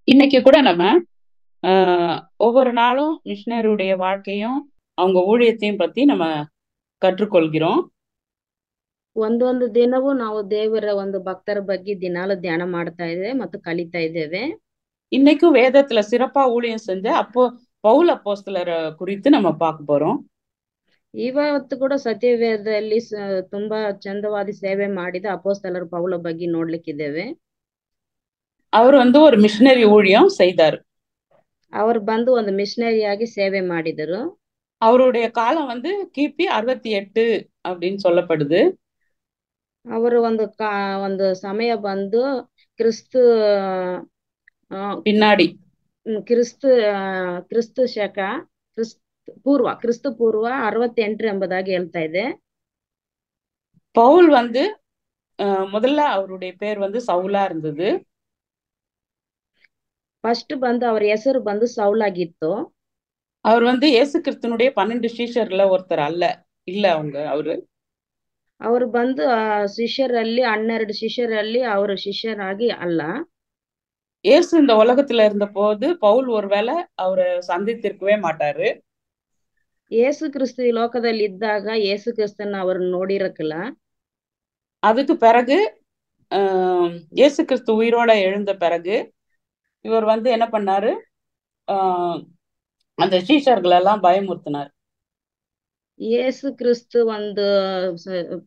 இன்னைக்கு கூட நம்ம ஒவ்வொரு நாளும் மிஷினரியுடைய வாழ்க்கையும் அவங்க ஊழியத்தையும் பத்தி நம்ம கற்றுக்கொள்கிறோம். ಒಂದೊಂದು ದಿನವೂ ನಾವು ದೇವರ ಒಂದು ಭಕ್ತರ ಬಗ್ಗೆ ದಿನಾಲು ಧ್ಯಾನ ಮಾಡ್ತಾ ಇದ್ದೇವೆ ಮತ್ತು ಕಲಿತಾ ಇದ್ದೇವೆ. இன்னைக்கும் வேதத்துல சிறப்பா ஊழியம் செஞ்ச பவுல் அப்போஸ்தலரை குறித்து நம்ம பார்க்க போறோம். ಇವತ್ತು ಕೂಡ ಸತ್ಯವೇದದಲ್ಲಿ ತುಂಬಾ ಚಂದವಾದ ಸೇವೆ ಮಾಡಿದ ಅಪೊಸ್ತಲರ ಪೌಲ ಬಗ್ಗೆ ನೋಡ್ಲಿಕ್ಕಿದ್ದೇವೆ. அவர் ஒரு மிஷினரி ஊழியம் செய்தார். ಅವರು ಬಂದು ಒಂದು ಮಿಷನರಿಯಾಗಿ ಸೇವೆ ಮಾಡಿದರು. அவருடைய காலம் கிபி 68 அப்படின்னு சொல்லப்படுது. ಅವರು ಒಂದು ಸಮಯ ಬಂದು ಕ್ರಿಸ್ತು ಆ, பின்னாடி ಕ್ರಿಸ್ತು ಕ್ರಿಸ್ತು ಶಕ ಕ್ರಿಸ್ತು ಪೂರ್ವ 68 ಎಂಬುದಾಗಿ ಹೇಳ್ತಾ ಇದೆ. பவுல் முதல்ல அவருடைய பேர் சவுலா இருந்தது. ಫಸ್ಟ್ ಬಂದು ಅವರ ಹೆಸರು ಬಂದು ಸೌಲ್ ಆಗಿತ್ತು. அவர் இயேசு கிறிஸ்துனுடைய 12 சீஷர்ல ஒருத்தர் அல்ல. இல்ல அவரு ಅವರು ಬಂದು ಶಿಷ್ಯರಲ್ಲಿ 12 ಶಿಷ್ಯರಲ್ಲಿ ಅವರು ಶಿಷ್ಯರಾಗಿ ಅಲ್ಲ. இயேசு இந்த உலகத்துல இருந்த போது பவுல் ஒருவேளை அவரை சந்தித்திருக்கவே மாட்டாரு. ಯೇಸು ಕ್ರಿಸ್ತು ಈ ಲೋಕದಲ್ಲಿ ಇದ್ದಾಗ ಯೇಸು ಕ್ರಿಸ್ತನ ಅವರು ನೋಡಿರಕ್ಕಿಲ್ಲ. அதுக்கு பிறகு இயேசு கிறிஸ்து உயிரோட எழுந்த பிறகு இவர் என்ன பண்ணாரு, அந்த சீஷர்கள் எல்லாம் பயமுறுத்தினார். ಯೇಸು ಕ್ರಿಸ್ತು ಒಂದು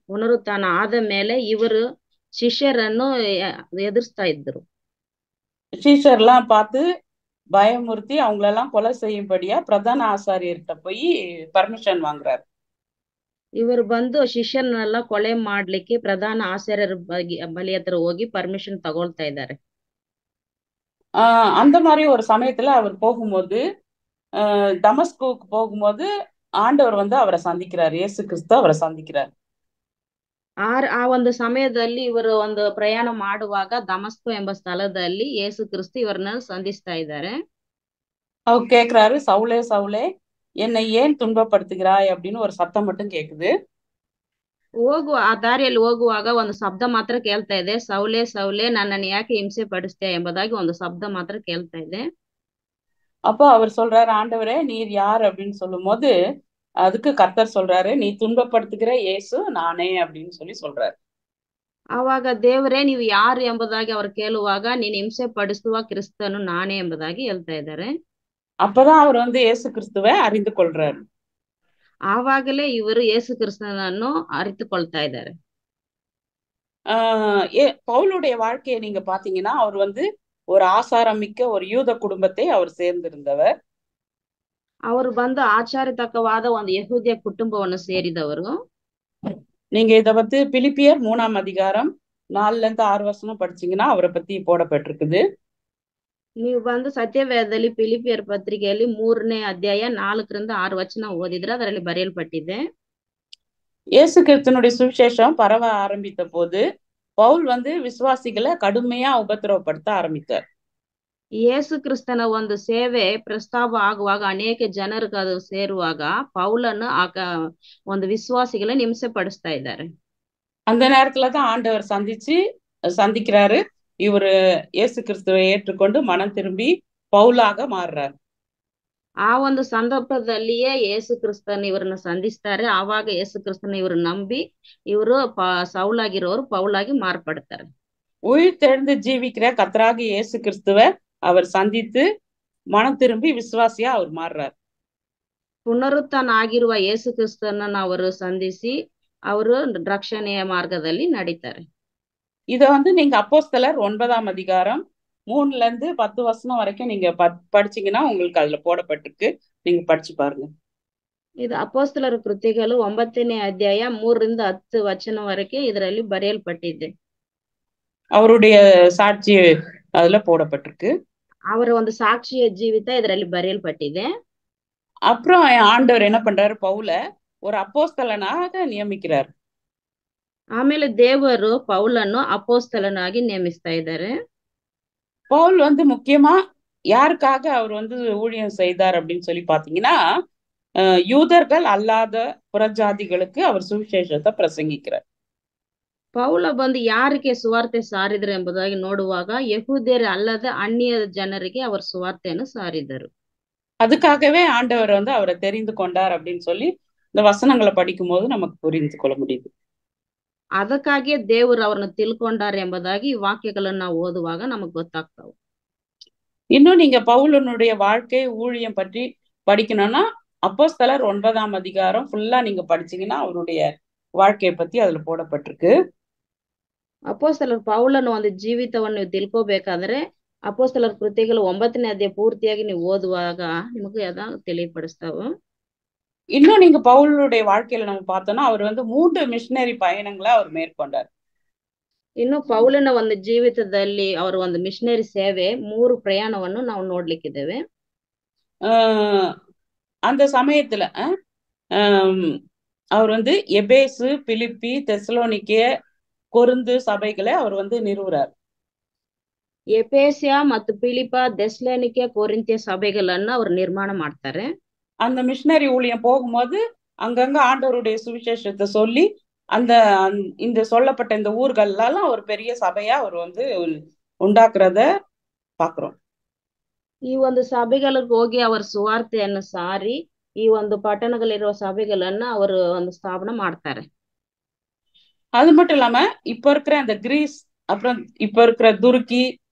ಪುನರುತ್ಥಾನ ಆದ ಮೇಲೆ ಇವರು ಶಿಷ್ಯರನ್ನು ಎದುರಿಸ್ತಾ ಇದ್ರು. சீஷர்லாம் பார்த்து பயமுறுத்தி அவங்களெல்லாம் கொலை செய்யும்படியா பிரதான ஆசாரியர்கிட்ட போய் பர்மிஷன் வாங்குறாரு. ಇವರು ಬಂದು ಶಿಷ್ಯರನ್ನೆಲ್ಲ ಕೊಲೆ ಮಾಡ್ಲಿಕ್ಕೆ ಪ್ರಧಾನ ಆಚಾರ್ಯರ ಬಳಿ ಹತ್ರ ಹೋಗಿ ಪರ್ಮಿಷನ್ ತಗೊಳ್ತಾ ಇದ್ದಾರೆ. அந்த மாதிரி ஒரு சமயத்துல அவர் போகும்போது தமஸ்குக்கு போகும்போது ஆண்டவர் அவரை சந்திக்கிறார். இயேசு கிறிஸ்து அவரை சந்திக்கிறார். ಆ ಒಂದು ಸಮಯದಲ್ಲಿ ಇವರು ಒಂದು ಪ್ರಯಾಣ ಮಾಡುವಾಗ ದಮಸ್ಕು ಎಂಬ ಸ್ಥಳದಲ್ಲಿ ಯೇಸು ಕ್ರಿಸ್ತು ಇವರನ್ನ ಸಂಧಿಸ್ತಾ ಇದ್ದಾರೆ. அவர் கேக்குறாரு, சவுலே சவுலே என்னை ஏன் துன்பப்படுத்துகிறாய் அப்படின்னு ஒரு சத்தம் மட்டும் கேக்குது. ಆ ದಾರಿಯಲ್ಲಿ ಹೋಗುವಾಗ ಒಂದು ಶಬ್ದ ಮಾತ್ರ ಕೇಳ್ತಾ ಇದೆ, ಸೌಲೆ ಸೌಲೆ ನನ್ನನ್ನು ಯಾಕೆ ಹಿಂಸೆ ಪಡಿಸ್ತೀಯ ಎಂಬುದಾಗಿ ಒಂದು ಶಬ್ದ ಮಾತ್ರ ಕೇಳ್ತಾ ಇದೆ. அப்போ அவர் சொல்றாரு, ஆண்டவரே நீர் யார் அப்படின்னு சொல்லும் போது அதுக்கு கர்த்தர் சொல்றாரு, நீ துன்பப்படுத்துகிற இயேசு நானே அப்படின்னு சொல்றாரு. ಆವಾಗ ದೇವರೇ ನೀವು ಯಾರು ಎಂಬುದಾಗಿ ಅವರು ಕೇಳುವಾಗ ನೀನು ಹಿಂಸೆ ಪಡಿಸುವ ಕ್ರಿಸ್ತನು ನಾನೇ ಎಂಬುದಾಗಿ ಹೇಳ್ತಾ ಇದ್ದಾರೆ. அப்பதான் அவர் இயேசு கிறிஸ்துவை அறிந்து கொள்றாரு. ಆವಾಗಲೇ ಇವರು ಯೇಸು ಕ್ರಿಸ್ತನನ್ನು ಅರಿತುಕೊಳ್ತಾ ಇದ್ದಾರೆ. பவுலுடைய வாழ்க்கையை நீங்க பாத்தீங்கன்னா அவர் ஒரு ஆசாரம் மிக்க ஒரு யூத குடும்பத்தை அவர் சேர்ந்திருந்தவர். ಅವರು ಬಂದು ಆಚಾರ್ಯತಕವಾದ ಒಂದು ಯಹೂದ್ಯ ಕುಟುಂಬವನ್ನು ಸೇರಿದವರು. நீங்க இத பிலிப்பியர் 3ஆம் அதிகாரம் 4ல இருந்து 6 வசனம் படிச்சீங்கன்னா அவரை பத்தி போடப்பட்டிருக்குது. ನೀವು ಬಂದು ಸತ್ಯವೇದದಲ್ಲಿ ಫಿಲಿಪಿಯರ್ ಪತ್ರಿಕೆಯಲ್ಲಿ 3ನೇ ಅಧ್ಯಾಯ 4ರಿಂದ 6 ವಚನ ಓದಿದ್ರೆ ಅದರಲ್ಲಿ ಬರೆಯಲ್ಪಟ್ಟಿದೆ. இயேசு கிறிஸ்துனுடைய சுவிசேஷம் பரவ ஆரம்பித்த போது பவுல் விசுவாசிகளை கடுமையா உபத்திரவப்படுத்த ஆரம்பித்தார். ಯೇಸು ಕ್ರಿಸ್ತನ ಒಂದು ಸೇವೆ ಪ್ರಸ್ತಾವ ಆಗುವಾಗ ಅನೇಕ ಜನರಿಗೆ ಅದು ಸೇರುವಾಗ ಪೌಲನ್ನು ಒಂದು ವಿಶ್ವಾಸಿகளை ಹಿಂಸೆ ಪಡಿಸ್ತಾ ಇದ್ದಾರೆ. அந்த நேரத்துலதான் ஆண்டவர் சந்திக்கிறாரு. இவரு இயேசு கிறிஸ்துவை ஏற்றுக்கொண்டு மனம் திரும்பி பவுலாக மாறுறாரு. ಆ ಒಂದು ಸಂದರ್ಭದಲ್ಲಿಯೇ ಯೇಸು ಕ್ರಿಸ್ತನ್ ಇವರನ್ನ ಸಂಧಿಸ್ತಾರೆ. ಆವಾಗ ಯೇಸು ಕ್ರಿಸ್ತನ ಇವರು ನಂಬಿ ಇವರು ಸೌಲಾಗಿರೋರು ಪೌಲಾಗಿ ಮಾರ್ಪಡ್ತಾರೆ. உயிர் தெழுந்து ஜீவிக்கிற கர்த்தராகிய இயேசு கிறிஸ்துவை அவர் சந்தித்து மனம் திரும்பி விசுவாசியா அவர் மாறுறார். ಪುನರುತ್ಥಾನ ಆಗಿರುವ ಯೇಸು ಕ್ರಿಸ್ತನನ್ನ ಅವರು ಸಂಧಿಸಿ ಅವರು ರಕ್ಷಣೆಯ ಮಾರ್ಗದಲ್ಲಿ ನಡೀತಾರೆ. இத நீங்க அப்போஸ்தலர் 9ஆம் அதிகாரம் 3ல இருந்து 10 வசனம் வரைக்கும் நீங்க படிச்சீங்கன்னா உங்களுக்கு அதுல போடப்பட்டிருக்கு. நீங்க படிச்சு பாருங்க. ಇದು ಅಪೋಸ್ತಲರ ಕೃತ್ಯಗಳು 9ನೇ ಅಧ್ಯಾಯ 3ರಿಂದ 10 ವಚನ ವರೆಗೆ ಇದರಲ್ಲಿ ಬರೆಯಲ್ಪಟ್ಟಿದೆ. அவருடைய சாட்சி அதுல போடப்பட்டிருக்கு. ಅವರ ಒಂದು ಸಾಕ್ಷಿಯ ಜೀವಿತ ಇದರಲ್ಲಿ ಬರೆಯಲ್ಪಟ್ಟಿದೆ. அப்புறம் ஆண்டவர் என்ன பண்றாரு, பவுல ஒரு அப்போஸ்தலனாக நியமிக்கிறார். ಆಮೇಲೆ ದೇವರು ಪೌಲನ್ನು ಅಪೋಸ್ತಲನಾಗಿ ನೇಮಿಸ್ತಾ ಇದ್ದಾರೆ. பவுல் முக்கியமா யாருக்காக அவர் ஊழியம் செய்தார் அப்படின்னு பாத்தீங்கன்னா யூதர்கள் அல்லாத புறஜாதிகளுக்கு அவர் சுவிசேஷத்தை பிரசங்கிக்கிறார். ಪೌಲ ಬಂದು ಯಾರಿಗೆ ಸುವಾರ್ತೆ ಸಾರಿದರು ಎಂಬುದಾಗಿ ನೋಡುವಾಗ ಯಹೂದ್ಯರು ಅಲ್ಲದ ಅನ್ಯ ಜನರಿಗೆ ಅವರು ಸುವಾರ್ತೆಯನ್ನು ಸಾರಿದರು. அதுக்காகவே ஆண்டவர் வந்து அவரை தெரிந்து கொண்டார் அப்படின்னு சொல்லி இந்த வசனங்களை படிக்கும் போது நமக்கு புரிந்து கொள்ள முடியுது. ಅದಕ್ಕಾಗಿಯೇ ದೇವರು ಅವರನ್ನು ತಿಳ್ಕೊಂಡಾರೆ ಎಂಬುದಾಗಿ ಈ ವಾಕ್ಯಗಳನ್ನು ನಾವು ಓದುವಾಗ ನಮಗೆ ಗೊತ್ತಾಗ್ತಾವೆ. இன்னும் நீங்க பவுலனுடைய வாழ்க்கை ஊழியம் பற்றி படிக்கணும்னா அப்போஸ்தலர் 9ஆம் அதிகாரம் ஃபுல்லா நீங்க படிச்சீங்கன்னா அவருடைய வாழ்க்கையை பத்தி அதுல போடப்பட்டிருக்கு. ಅಪೋಸ್ತಲರ್ ಪೌಲನ ಒಂದು ಜೀವಿತವನ್ನು ನೀವು ತಿಳ್ಕೋಬೇಕಾದ್ರೆ ಅಪೋಸ್ತಲರ್ ಕೃತ್ಯಗಳು 9ನೇ ಅಧ್ಯಾಯ ಪೂರ್ತಿಯಾಗಿ ನೀವು ಓದುವಾಗ ನಿಮಗೆ ಅದ ತಿಳಿಪಡಿಸ್ತಾವೆ. இன்னும் நீங்க பவுலுடைய வாழ்க்கையில நம்ம பார்த்தோம்னா அவர் வந்து 3 மிஷினரி பயணங்களை அவர் மேற்கொண்டார். ಇನ್ನು ಪೌಲನ ಒಂದು ಜೀವಿತದಲ್ಲಿ ಅವರ ಒಂದು ಮಿಷನರಿ ಸೇವೆ 3 ಪ್ರಯಾಣವನ್ನು ನಾವು ನೋಡ್ಲಿಕ್ಕಿದ್ದೇವೆ. அந்த சமயத்துல அவர் வந்து எபேசு, பிலிப்பி, தெசலோனிக்கே, கொருந்து சபைகளை அவர் வந்து நிறுவுறார். ಎಪೇಸಿಯ ಮತ್ತು பிலிப்ப, தெசலோனிக்கே, கொரிந்திய சபைಗಳನ್ನು அவர் ನಿರ್ಮಾಣ ಮಾಡ್ತಾರೆ. அந்த மிஷினரி ஊழியம் போகும்போது அங்கங்க ஆண்டவருடைய சுவிசேஷத்தை சொல்லி அந்த இந்த சொல்லப்பட்ட இந்த ஊர்களெல்லாம் ஒரு பெரிய சபையா அவர் வந்து உண்டாக்குறத பாக்குறோம். ಈ ಒಂದು ಸಭೆಗಳಿಗೆ ಹೋಗಿ ಅವರ ಸುವಾರ್ತೆಯನ್ನು ಸಾರಿ ಈ ಒಂದು ಪಟ್ಟಣಗಳಿರುವ ಸಭೆಗಳನ್ನ ಅವರು ಒಂದು ಸ್ಥಾಪನೆ ಮಾಡ್ತಾರೆ. அது மட்டும் இல்லாம இப்ப இருக்கிற அந்த கிரீஸ் அப்புறம் இப்ப இருக்கிற துருக்கி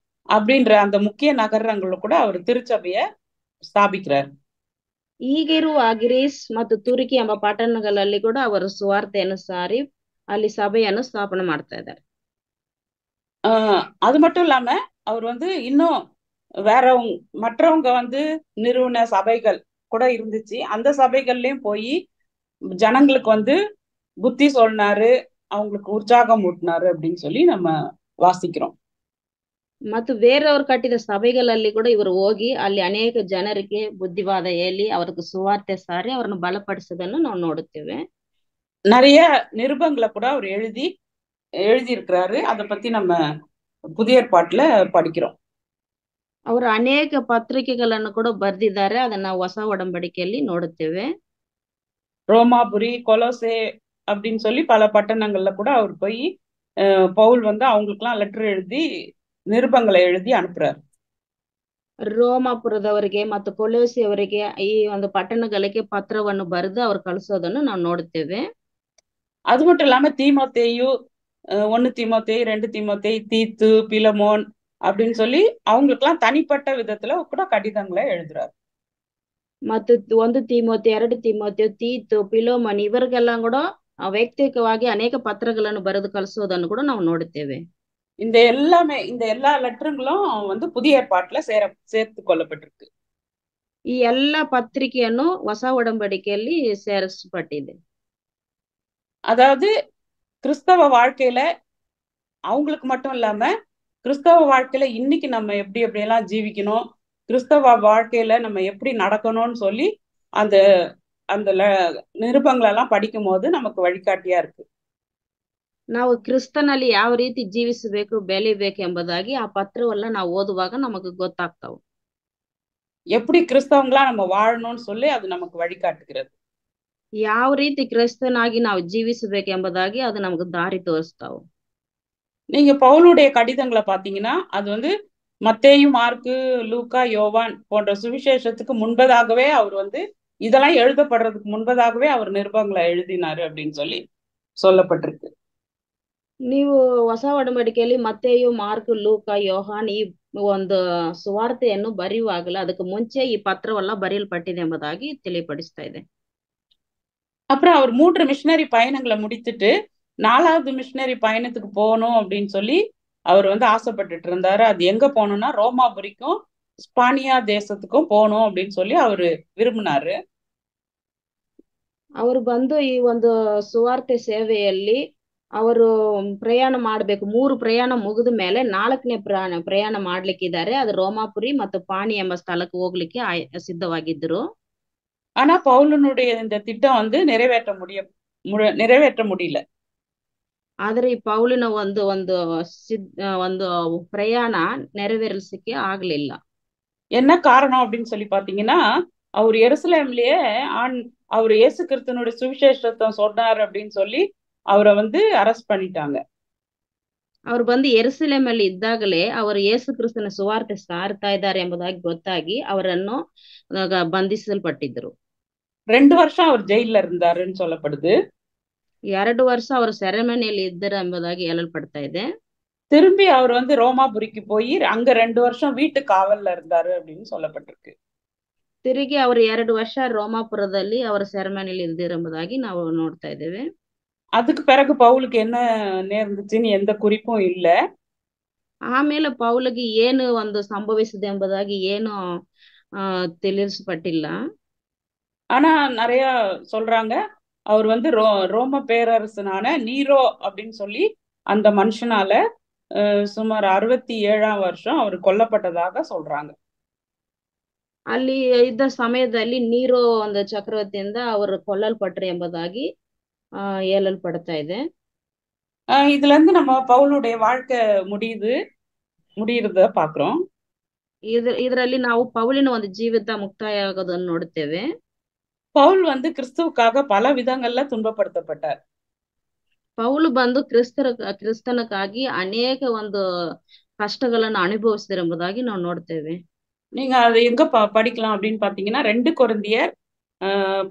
அப்படின்ற அந்த முக்கிய நகரங்கள்ல கூட அவர் திருச்சபைய ஸ்தாபிக்கிறார். ಈಗಿರುವ ಗ್ರೀಸ್ ಮತ್ತು ತುರ್ಕಿ ಎಂಬ ಪಟ್ಟಣಗಳಲ್ಲಿ ಕೂಡ ಅವರು ಸುವಾರ್ತೆಯನ್ನು ಸಾರಿ ಅಲ್ಲಿ ಸಭೆಯನ್ನು ಸ್ಥಾಪನೆ ಮಾಡ್ತಾ ಇದ್ದಾರೆ. அது மட்டும் இல்லாம அவர் வந்து இன்னும் வேற மற்றவங்க வந்து நிறுவன சபைகள் கூட இருந்துச்சு. அந்த சபைகள்லயும் போய் ஜனங்களுக்கு வந்து புத்தி சொன்னாரு, அவங்களுக்கு உற்சாகம் ஊட்டினாரு அப்படின்னு சொல்லி நம்ம வாசிக்கிறோம். ಮತ್ತು ಬೇರೆಯವರು ಕಟ್ಟಿದ ಸಭೆಗಳಲ್ಲಿ ಕೂಡ ಇವರು ಹೋಗಿ ಅಲ್ಲಿ ಅನೇಕ ಜನರಿಗೆ ಬುದ್ಧಿವಾದ ಹೇಳಿ ಅವರಿಗೆ ಸುವಾರ್ತೆ ಸಾರಿ ಅವರನ್ನು ಬಲಪಡಿಸೋದನ್ನು ನಾವು ನೋಡುತ್ತೇವೆ. நிறைய நிருபங்களை கூட அவர் எழுதி இருக்கிறாரு. அதை பத்தி நம்ம புதிய ஏற்பாட்டுல படிக்கிறோம். ಅವರು ಅನೇಕ ಪತ್ರಿಕೆಗಳನ್ನು ಕೂಡ ಬರೆದಿದ್ದಾರೆ, ಅದನ್ನ ನಾವು ಹೊಸ ಒಡಂಬಡಿಕೆಯಲ್ಲಿ ನೋಡುತ್ತೇವೆ. ரோமாபுரி, கொலோசே அப்படின்னு சொல்லி பல பட்டணங்கள்ல கூட அவர் போய் பவுல் வந்து அவங்களுக்குலாம் லெட்டர் எழுதி நிருபங்களை எழுதி அனுப்புறாரு. ರೋಮಾಪುರದವರಿಗೆ ಮತ್ತು ಕೊಲೋಸಿಯವರಿಗೆ ಈ ಒಂದು ಪಟ್ಟಣಗಳಿಗೆ ಪತ್ರವನ್ನು ಬರೆದು ಅವರು ಕಳಿಸೋದನ್ನು ನಾವು ನೋಡುತ್ತೇವೆ. அது மட்டும் இல்லாம தீமோத்தேயு, 1 தீமோத்தேயு, 2 தீமோத்தேயு, தீத்து, பிலமோன் அப்படின்னு சொல்லி அவங்களுக்குலாம் தனிப்பட்ட விதத்துல கூட கடிதங்களை எழுதுறாரு. ಮತ್ತು 1 ತೀಮೋಥೆ, 2 ತೀಮೋಥೆ, ತೀತು, ಪಿಲೋಮನ್ ಇವರಿಗೆಲ್ಲ ಕೂಡ ವೈಯಕ್ತಿಕವಾಗಿ ಅನೇಕ ಪತ್ರಗಳನ್ನು ಬರೆದು ಕಳಿಸೋದನ್ನು ಕೂಡ ನಾವು ನೋಡುತ್ತೇವೆ. இந்த எல்லா லெட்டருங்களும் வந்து புதிய ஏற்பாட்டுல சேர்த்து கொள்ளப்பட்டிருக்கு. ಈ ಎಲ್ಲ ಪತ್ರಿಕೆಯನ್ನು ಹೊಸ ಒಡಂಬಡಿಕೆಯಲ್ಲಿ ಸೇರಿಸಲ್ಪಟ್ಟಿದೆ. அதாவது கிறிஸ்தவ வாழ்க்கையில அவங்களுக்கு மட்டும் இல்லாம கிறிஸ்தவ வாழ்க்கையில இன்னைக்கு நம்ம எப்படி எப்படியெல்லாம் ஜீவிக்கணும், கிறிஸ்தவ வாழ்க்கையில நம்ம எப்படி நடக்கணும்னு சொல்லி அந்த அந்த நிருபங்களெல்லாம் படிக்கும் போது நமக்கு வழிகாட்டியா இருக்கு. ನಾವು ಕ್ರಿಸ್ತನಲ್ಲಿ ಯಾವ ರೀತಿ ಜೀವಿಸಬೇಕು, ಬೆಳಿಬೇಕು ಎಂಬುದಾಗಿ ಆ ಪತ್ರವನ್ನ ನಾವು ಓದುವಾಗ ನಮಗೆ ಗೊತ್ತಾಗ್ತಾವ. எப்படி கிறிஸ்தவங்களா நம்ம வாழணும்னு சொல்லி அது நமக்கு வழிகாட்டுகிறது. ಯಾವ ರೀತಿ ಕ್ರಿಸ್ತನಾಗಿ ನಾವು ಜೀವಿಸಬೇಕು ಎಂಬುದಾಗಿ ಅದು ನಮಗೆ ದಾರಿ ತೋರಿಸ್ತಾವ. நீங்க பவுலுடைய கடிதங்களை பாத்தீங்கன்னா அது வந்து மத்தேயு, மார்க்கு, லூக்கா, யோவான் போன்ற சுவிசேஷத்துக்கு முன்பதாகவே அவர் வந்து இதெல்லாம் எழுதப்படுறதுக்கு முன்பதாகவே அவர் நிருபங்களை எழுதினாரு அப்படின்னு சொல்லி சொல்லப்பட்டிருக்கு. ನೀವು ಹೊಸ ಒಡಂಬಡಿಕೆಯಲ್ಲಿ ಮತ್ತೇಯು, ಮಾರ್ಕ್, ಲೂಕ, ಯೋಹಾನ್ ಈ ಒಂದು ಸುವಾರ್ತೆಯನ್ನು ಬರೆಯುವಾಗಲೇ ಅದಕ್ಕೆ ಮುಂಚೆ ಈ ಪತ್ರವೆಲ್ಲ ಬರೆಯಲ್ಪಟ್ಟಿದೆ ಎಂಬುದಾಗಿ ತಿಳಿಪಡಿಸ್ತಾ ಇದೆ. அப்புறம் அவர் 3 மிஷினரி பயணங்களை முடித்துட்டு 4வது மிஷினரி பயணத்துக்கு போகணும் அப்படின்னு சொல்லி அவர் வந்து ஆசைப்பட்டுட்டு இருந்தாரு. அது எங்க போகணும்னா ரோமாபுரிக்கும் ஸ்பானியா தேசத்துக்கும் போகணும் அப்படின்னு சொல்லி அவரு விரும்பினாரு. ಅವರು ಬಂದು ಈ ಒಂದು ಸುವಾರ್ತೆ ಸೇವೆಯಲ್ಲಿ ಅವರು ಪ್ರಯಾಣ ಮಾಡಬೇಕು. 3 ಪ್ರಯಾಣ ಮುಗಿದ ಮೇಲೆ 4ನೇ ಪ್ರಯಾಣ ಮಾಡ್ಲಿಕ್ಕಿದ್ದಾರೆ. ಅದು ರೋಮಾಪುರಿ ಮತ್ತು ಪಾಣಿ ಎಂಬ ಸ್ಥಳಕ್ಕೆ ಹೋಗ್ಲಿಕ್ಕೆ ಸಿದ್ಧವಾಗಿದ್ರು. ஆனா பவுலனுடைய இந்த திட்டம் வந்து நிறைவேற்ற முடியல. ಆದ್ರೆ ಈ ಪೌಲಿನ ಒಂದು ಪ್ರಯಾಣ ನೆರವೇರಿಸಲಿಕ್ಕೆ ಆಗ್ಲಿಲ್ಲ. என்ன காரணம் அப்படின்னு சொல்லி பாத்தீங்கன்னா அவர் எருசலேம்லயே அவர் இயேசு கிறிஸ்துவனுடைய சுவிசேஷத்தை சொன்னார் அப்படின்னு சொல்லி அவரை வந்து அரெஸ்ட் பண்ணிட்டாங்க. ಅವ್ರು ಬಂದು ಯೆರೂಸಲೇಮಲ್ಲಿ ಇದ್ದಾಗಲೇ ಅವರು ಯೇಸು ಕ್ರಿಸ್ತನ ಸುವಾರ್ತೆ ಸಾರ್ತಾ ಇದ್ದಾರೆ ಎಂಬುದಾಗಿ ಗೊತ್ತಾಗಿ ಅವರನ್ನು ಬಂಧಿಸಲ್ಪಟ್ಟಿದ್ರು. 2 வருஷம் அவர் ஜெயில்ல இருந்தாருன்னு சொல்லப்படுது. 2 ವರ್ಷ ಅವರು ಸೆರೆಮನೆಯಲ್ಲಿ ಇದ್ದರು ಎಂಬುದಾಗಿ ಹೇಳಲ್ಪಡ್ತಾ ಇದೆ. திரும்பி அவர் வந்து ரோமாபுரிக்கு போய் அங்க 2 வருஷம் வீட்டு காவல்ல இருந்தாரு அப்படின்னு சொல்லப்பட்டிருக்கு. ತಿರುಗಿ ಅವರು 2 ವರ್ಷ ರೋಮಾಪುರದಲ್ಲಿ ಅವರ ಸೆರೆಮನೆಯಲ್ಲಿ ಇದ್ದಿರೆಂಬುದಾಗಿ ನಾವು ನೋಡ್ತಾ ಇದ್ದೇವೆ. அதுக்கு பிறகு பவுலுக்கு என்ன நேர்ந்துச்சுன்னு எந்த குறிப்பும் இல்ல. ಆಮೇಲೆ ಪೌಲಿಗೆ ಏನು ಒಂದು ಸಂಭವಿಸಿದೆ ಎಂಬುದಾಗಿ ಏನು ತಿಳಿಸಲ್ಪಟ್ಟಿಲ್ಲ. ஆனா நிறைய சொல்றாங்க அவர் வந்து ரோம பேரரசனான நீரோ அப்படின்னு சொல்லி அந்த மனுஷனால சுமார் 67ஆம் வருஷம் அவர் கொல்லப்பட்டதாக சொல்றாங்க. ಅಲ್ಲಿ ಇದ್ದ ಸಮಯದಲ್ಲಿ ನೀರೋ ಒಂದು ಚಕ್ರವರ್ತಿಯಿಂದ ಅವರು ಕೊಲ್ಲಲ್ಪಟ್ರು ಎಂಬುದಾಗಿ ಹೇಳಲ್ಪಡ್ತಾ ಇದೆ. இதுல இருந்து நம்ம பவுலுடைய வாழ்க்கை முடியுறத பாக்குறோம். ಇದರಲ್ಲಿ ನಾವು ಪೌಲಿನ ಒಂದು ಜೀವಿತ ಮುಕ್ತಾಯ ಆಗೋದನ್ನು ನೋಡುತ್ತೇವೆ. பவுல் வந்து கிறிஸ்துவுக்காக பல விதங்கள்ல துன்பப்படுத்தப்பட்டார். ಪೌಲು ಬಂದು ಕ್ರಿಸ್ತನಕ್ಕಾಗಿ ಅನೇಕ ಒಂದು ಕಷ್ಟಗಳನ್ನು ಅನುಭವಿಸಿದರೆಂಬುದಾಗಿ ನಾವು ನೋಡ್ತೇವೆ. நீங்க அதை எங்க படிக்கலாம் அப்படின்னு பாத்தீங்கன்னா 2 கொரிந்தியர்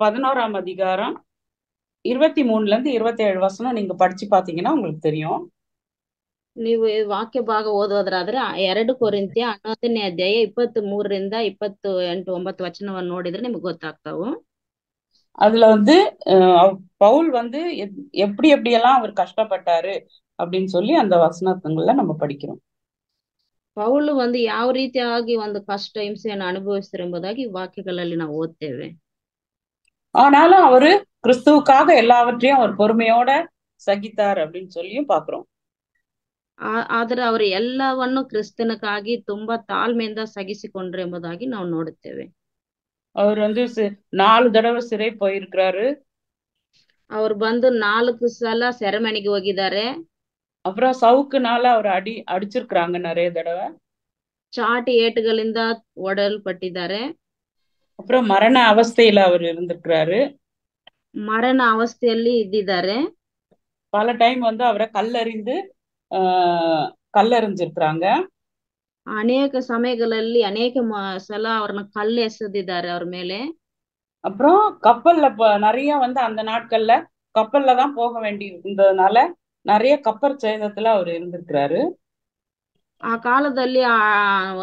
11ஆம் அதிகாரம் 23ல இருந்து 27 வசனம் நீங்க படிச்சு பாத்தீங்கன்னா உங்களுக்கு தெரியும். ನೀವು ವಾಕ್ಯ ಭಾಗ ಓದೋದ್ರಾದ್ರೆ 2 ಕೊರಿಂಥ್ಯ 11ನೇ ಅಧ್ಯಾಯ 23ರಿಂದ 28 9 ವಚನವನ್ನು ನೋಡಿದ್ರೆ ನಿಮ್ಗೆ ಗೊತ್ತಾಗ್ತಾವು. அதுல வந்து பவுல் வந்து எப்படி எப்படியெல்லாம் அவர் கஷ்டப்பட்டாரு அப்படின்னு சொல்லி அந்த வசனத்துங்கள நம்ம படிக்கிறோம். ಪೌಲು ಒಂದು ಯಾವ ರೀತಿಯಾಗಿ ಒಂದು ಕಷ್ಟ ಹಿಂಸೆಯನ್ನು ಅನುಭವಿಸ್ತಾರೆ ಎಂಬುದಾಗಿ ವಾಕ್ಯಗಳಲ್ಲಿ ನಾವು ಓದ್ತೇವೆ. ஆனாலும் அவரு கிறிஸ்துவுக்காக எல்லாவற்றையும் அவர் பொறுமையோட சகித்தார் அப்படின்னு சொல்லியும் பாக்குறோம். ಆದ್ರೆ ಅವರು ಎಲ್ಲವನ್ನು ಕ್ರಿಸ್ತನಕ್ಕಾಗಿ ತುಂಬಾ ತಾಳ್ಮೆಯಿಂದ ಸಹಿಸಿಕೊಂಡ್ರು ಎಂಬುದಾಗಿ ನಾವು ನೋಡುತ್ತೇವೆ. அவர் வந்து 4 தடவை சிறை போயிருக்கிறாரு. ಅವ್ರು ಬಂದು 4 ಸಲ ಸೆರೆಮನೆಗೆ ಹೋಗಿದ್ದಾರೆ. அப்புறம் சவுக்குனால அவர் அடிச்சிருக்கிறாங்க நிறைய தடவை. ಚಾಟಿ ಏಟುಗಳಿಂದ ಒಡಲ್ಪಟ್ಟಿದ್ದಾರೆ. அப்புறம் மரண அவஸ்தையில அவர் இருந்திருக்கிறாரு. ಮರಣ ಅವಸ್ಥೆಯಲ್ಲಿ ಇದ್ದಿದ್ದಾರೆ. பல டைம் வந்து அவரை கல்லெறிஞ்சிருக்கிறாங்க. ಅನೇಕ ಸಮಯಗಳಲ್ಲಿ ಅನೇಕ ಸಲ ಅವ್ರನ್ನ ಕಲ್ಲು ಎಸೆದಿದ್ದಾರೆ ಅವ್ರ ಮೇಲೆ. அப்புறம் கப்பல்ல நிறைய வந்து அந்த நாட்கள்ல கப்பல்ல தான் போக வேண்டி இருந்ததுனால நிறைய கப்பல் சேதத்துல அவர் இருந்திருக்கிறாரு. ಆ ಕಾಲದಲ್ಲಿ ಆ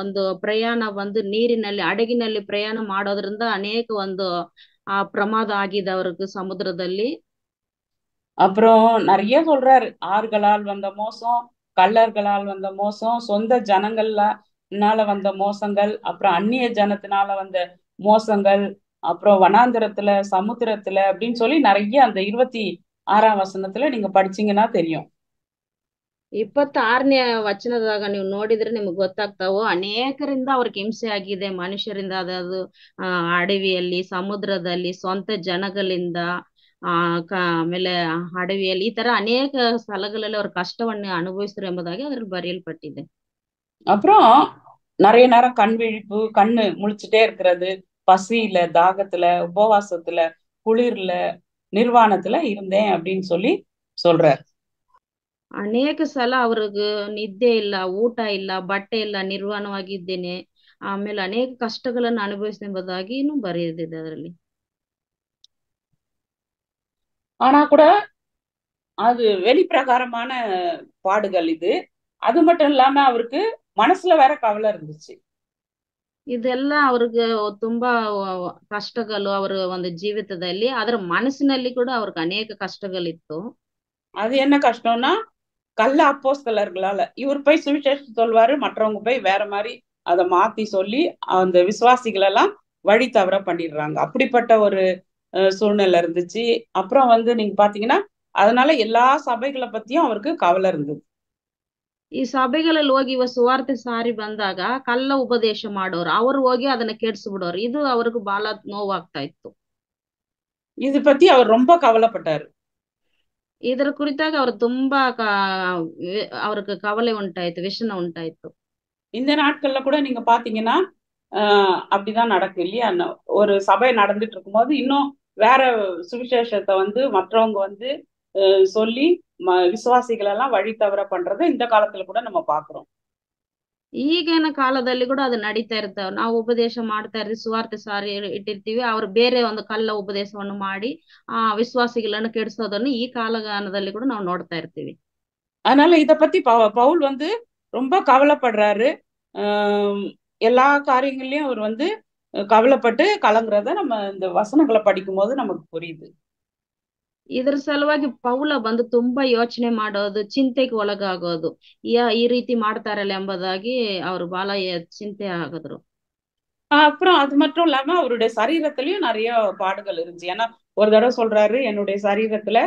ಒಂದು ಪ್ರಯಾಣ ಒಂದು ನೀರಿನಲ್ಲಿ ಹಡಗಿನಲ್ಲಿ ಪ್ರಯಾಣ ಮಾಡೋದ್ರಿಂದ ಅನೇಕ ಒಂದು ಪ್ರಮಾದ ಆಗಿದೆ ಅವ್ರಿಗೆ ಸಮುದ್ರದಲ್ಲಿ. அப்புறம் நிறைய சொல்றாரு, ஆறுகளால் வந்த மோசம், கள்ளர்களால் வந்த மோசம், சொந்த ஜனங்கள்னால வந்த மோசங்கள், அப்புறம் அந்நிய ஜனத்தினால வந்த மோசங்கள், அப்புறம் வனாந்திரத்துல சமுத்திரத்துல அப்படின்னு சொல்லி நிறைய அந்த 26ஆம் வசனத்துல நீங்க படிச்சீங்கன்னா தெரியும். 26ನೇ ವಚನದಾಗ ನೀವು ನೋಡಿದ್ರೆ ನಿಮ್ಗೆ ಗೊತ್ತಾಗ್ತಾವು ಅನೇಕರಿಂದ ಅವ್ರಿಗೆ ಹಿಂಸೆ ಆಗಿದೆ. ಮನುಷ್ಯರಿಂದ ಅದಾದ್ರು ಅಡವಿಯಲ್ಲಿ ಸಮುದ್ರದಲ್ಲಿ ಸ್ವಂತ ಜನಗಳಿಂದ ಆಮೇಲೆ ಅಡವಿಯಲ್ಲಿ ಈ ತರ ಅನೇಕ ಸ್ಥಳಗಳಲ್ಲಿ ಅವ್ರ ಕಷ್ಟವನ್ನು ಅನುಭವಿಸಿದ್ರು ಎಂಬುದಾಗಿ ಅದ್ರಲ್ಲಿ ಬರೆಯಲ್ಪಟ್ಟಿದೆ. அப்புறம் நிறைய நேரம் கண்ணு முழிச்சுட்டே இருக்கிறது, பசியில தாகத்துல உபவாசத்துல குளிர்ல நிர்வாணத்துல இருந்தேன் அப்படின்னு சொல்லி சொல்றார். ಅನೇಕ ಸಲ ಅವ್ರಿಗೆ ನಿದ್ದೆ ಇಲ್ಲ, ಊಟ ಇಲ್ಲ, ಬಟ್ಟೆ ಇಲ್ಲ, ನಿರ್ವಾಣವಾಗಿದ್ದೇನೆ, ಆಮೇಲೆ ಅನೇಕ ಕಷ್ಟಗಳನ್ನು ಅನುಭವಿಸಿದೆಂಬುದಾಗಿ ಬರೆದಿದೆ ಅದರಲ್ಲಿ. ஆனா கூட அது வெளிப்பிரகாரமான பாடுகள் இது. அது மட்டும் இல்லாம அவருக்கு மனசுல வேற கவலை இருந்துச்சு. ಇದೆಲ್ಲ ಅವ್ರಿಗೆ ತುಂಬಾ ಕಷ್ಟಗಳು ಅವರ ಒಂದು ಜೀವಿತದಲ್ಲಿ, ಅದರ ಮನಸ್ಸಿನಲ್ಲಿ ಕೂಡ ಅವ್ರಿಗೆ ಅನೇಕ ಕಷ್ಟಗಳಿತ್ತು. அது என்ன கஷ்டம்னா கள்ள அப்போஸ்தலர்களால இவர் போய் சுவிசேஷம் சொல்வாரு, மற்றவங்க போய் வேற மாதிரி அதை மாத்தி சொல்லி அந்த விசுவாசிகள் எல்லாம் வழி தவற பண்ணிடுறாங்க. அப்படிப்பட்ட ஒரு சூழ்நிலை இருந்துச்சு. அப்புறம் வந்து நீங்க பாத்தீங்கன்னா அதனால எல்லா சபைகளை பத்தியும் அவருக்கு கவலை இருந்தது. ಈ ಸಭೆಗಳಲ್ಲಿ ಹೋಗಿ ಇವ ಸುವಾರ್ತೆ ಸಾರಿ ಬಂದಾಗ ಕಳ್ಳ ಉಪದೇಶ ಮಾಡೋರು ಅವರು ಹೋಗಿ ಅದನ್ನ ಕೆಡ್ಸ್ಬಿಡೋರು. ಇದು ಅವ್ರಿಗೆ ಬಹಳ ನೋವಾಗ್ತಾ ಇತ್ತು. இது பத்தி அவர் ரொம்ப கவலைப்பட்டாரு. ಇದರ ಕುರಿತಾಗಿ ಅವ್ರು ತುಂಬಾ ಅವ್ರಿಗೆ ಕವಲೆ ಉಂಟಾಯ್ತು, ವ್ಯಸನ ಉಂಟಾಯ್ತು. இந்த நாட்கள்ல கூட நீங்க பாத்தீங்கன்னா அப்படிதான் நடக்கும் இல்லையா? ஒரு சபை நடந்துட்டு இருக்கும்போது இன்னும் வேற சுவிசேஷத்தை வந்து மற்றவங்க வந்து சொல்லி விசுவாசிகள் எல்லாம் வழி தவற பண்றதை இந்த காலத்துல கூட நம்ம பாக்குறோம். ಈಗಿನ ಕಾಲದಲ್ಲಿ ಕೂಡ ಅದು ನಡೀತಾ ಇರ್ತಾವ. ನಾವು ಉಪದೇಶ ಮಾಡ್ತಾ ಇರ್ತೀವಿ, ಸುವಾರ್ತೆ ಸಾರಿ ಇಟ್ಟಿರ್ತೀವಿ, ಅವ್ರು ಬೇರೆ ಒಂದು ಕಳ್ಳ ಉಪದೇಶವನ್ನು ಮಾಡಿ ಆ ವಿಶ್ವಾಸಿಗಳನ್ನು ಕೆಡಿಸೋದನ್ನು ಈ ಕಾಲಗಾನದಲ್ಲಿ ಕೂಡ ನಾವು ನೋಡ್ತಾ ಇರ್ತೀವಿ. அதனால இத பத்தி பவுல் வந்து ரொம்ப கவலைப்படுறாரு. எல்லா காரியங்கள்லயும் அவர் வந்து கவலைப்பட்டு கலங்குறத நம்ம இந்த வசனங்களை படிக்கும் போது நமக்கு புரியுது. ಇದ್ರ ಸಲುವಾಗಿ ಪೌಲ ಬಂದು ತುಂಬಾ ಯೋಚನೆ ಮಾಡೋದು, ಚಿಂತೆಗೆ ಒಳಗಾಗೋದು, ಈ ರೀತಿ ಮಾಡ್ತಾರಲ್ಲ ಎಂಬುದಾಗಿ ಅವ್ರು ಬಹಳ ಚಿಂತೆ ಆಗಿದ್ರು. அப்புறம் அது மட்டும் இல்லாம அவருடைய சரீரத்திலயும் நிறைய பாடுகள் இருந்துச்சு. ஏன்னா ஒரு தடவை சொல்றாரு, என்னுடைய சரீரத்துல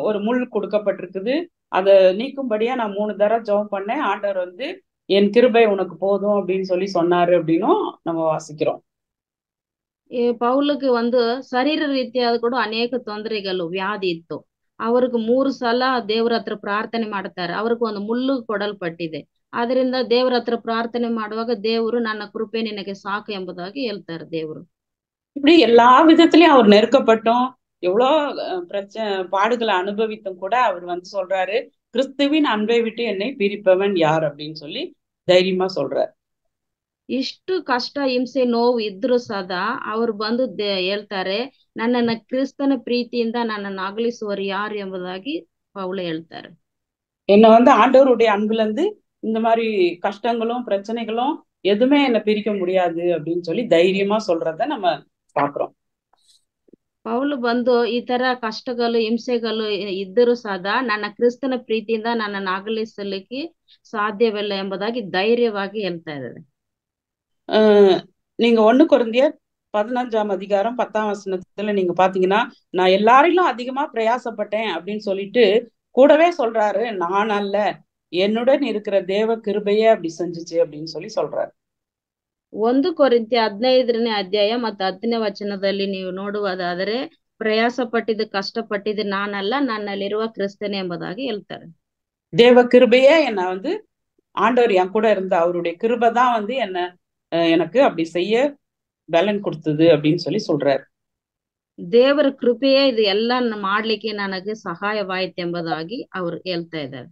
ஒரு முள் கொடுக்கப்பட்டிருக்குது, அதை நீக்கும்படியா நான் 3 தடவை ஜெபம் பண்ணேன், ஆண்டவர் வந்து என் கிருபை உனக்கு போதும் அப்படின்னு சொல்லி சொன்னாரு அப்படின்னும் நம்ம வாசிக்கிறோம். ಈ ಪೌಲಕ್ಕೆ ಒಂದು ಶರೀರ ರೀತಿಯಾದ ಕೂಡ ಅನೇಕ ತೊಂದರೆಗಳು, ವ್ಯಾಧಿ ಇತ್ತು. ಅವ್ರಿಗೆ 3 ಸಲ ದೇವ್ರ ಹತ್ರ ಪ್ರಾರ್ಥನೆ ಮಾಡ್ತಾರೆ. ಅವ್ರಿಗೆ ಒಂದು ಮುಳ್ಳು ಕೊಡಲ್ಪಟ್ಟಿದೆ. ಆದ್ರಿಂದ ದೇವ್ರ ಹತ್ರ ಪ್ರಾರ್ಥನೆ ಮಾಡುವಾಗ ದೇವರು ನನ್ನ ಕೃಪೆ ನಿನಗೆ ಸಾಕು ಎಂಬುದಾಗಿ ಹೇಳ್ತಾರೆ ದೇವರು. இப்படி எல்லா விதத்திலயும் அவர் நெருக்கப்பட்டும் எவ்வளோ பாடுகளை அனுபவித்தும் கூட அவர் வந்து சொல்றாரு, கிறிஸ்துவின் அன்பை விட்டு என்னை பிரிப்பவன் யார் அப்படின்னு சொல்லி தைரியமா சொல்றாரு. ಇಷ್ಟು ಕಷ್ಟ, ಹಿಂಸೆ, ನೋವು ಇದ್ರು ಸದಾ ಅವ್ರು ಬಂದು ಹೇಳ್ತಾರೆ, ನನ್ನನ್ನ ಕ್ರಿಸ್ತನ ಪ್ರೀತಿಯಿಂದ ನನ್ನನ್ನು ಅಗಲಿಸುವರು ಯಾರು ಎಂಬುದಾಗಿ ಪೌಲ ಹೇಳ್ತಾರೆ. என்னை வந்து ஆண்டவருடைய அன்புல இருந்து இந்த மாதிரி கஷ்டங்களும் பிரச்சனைகளும் எதுவுமே என்னை பிரிக்க முடியாது அப்படின்னு சொல்லி தைரியமா சொல்றத நம்ம பாக்குறோம். ಪೌಲು ಬಂದು ಈ ತರ ಕಷ್ಟಗಳು, ಹಿಂಸೆಗಳು ಇದ್ದರೂ ಸದಾ ನನ್ನ ಕ್ರಿಸ್ತನ ಪ್ರೀತಿಯಿಂದ ನನ್ನನ್ನು ಅಗಲಿಸಲಿಕ್ಕೆ ಸಾಧ್ಯವಿಲ್ಲ ಎಂಬುದಾಗಿ ಧೈರ್ಯವಾಗಿ ಹೇಳ್ತಾ ಇದ್ದಾರೆ. நீங்க 1 கொரிந்தியர் 15ஆம் அதிகாரம் 10ஆம் வசனத்துல நீங்க பாத்தீங்கன்னா, நான் எல்லாரிலும் அதிகமா பிரயாசப்பட்டேன் அப்படின்னு சொல்லிட்டு கூடவே சொல்றாரு, நான் அல்ல, என்னுடன் இருக்கிற தேவ கிருபையே அப்படி செஞ்சுச்சு அப்படின்னு சொல்லி சொல்றாரு. 1 ಕೊರಿಂಥ್ಯ 15ನೇ ಅಧ್ಯಾಯ ಮತ್ತು 10ನೇ ವಚನದಲ್ಲಿ ನೀವು ನೋಡುವುದಾದರೆ, ಪ್ರಯಾಸ ಪಟ್ಟಿದ್ದು, ಕಷ್ಟಪಟ್ಟಿದ್ದು ನಾನಲ್ಲ, ನನ್ನಲ್ಲಿರುವ ಕ್ರಿಸ್ತನೇ ಎಂಬುದಾಗಿ ಹೇಳ್ತಾರೆ. தேவ கிருபையே என்னை வந்து ஆண்டவர் என் கூட இருந்த அவருடைய கிருபை தான் வந்து என்ன எனக்கு அப்படி செய்ய பலன் கொடுத்தது அப்படின்னு சொல்லி சொல்றாரு. ದೇವರ ಕೃಪೆಯೇ ಇದು ಎಲ್ಲ ಮಾಡ್ಲಿಕ್ಕೆ ನನಗೆ ಸಹಾಯವಾಯಿತು ಎಂಬುದಾಗಿ ಅವರು ಹೇಳ್ತಾ ಇದ್ದಾರೆ.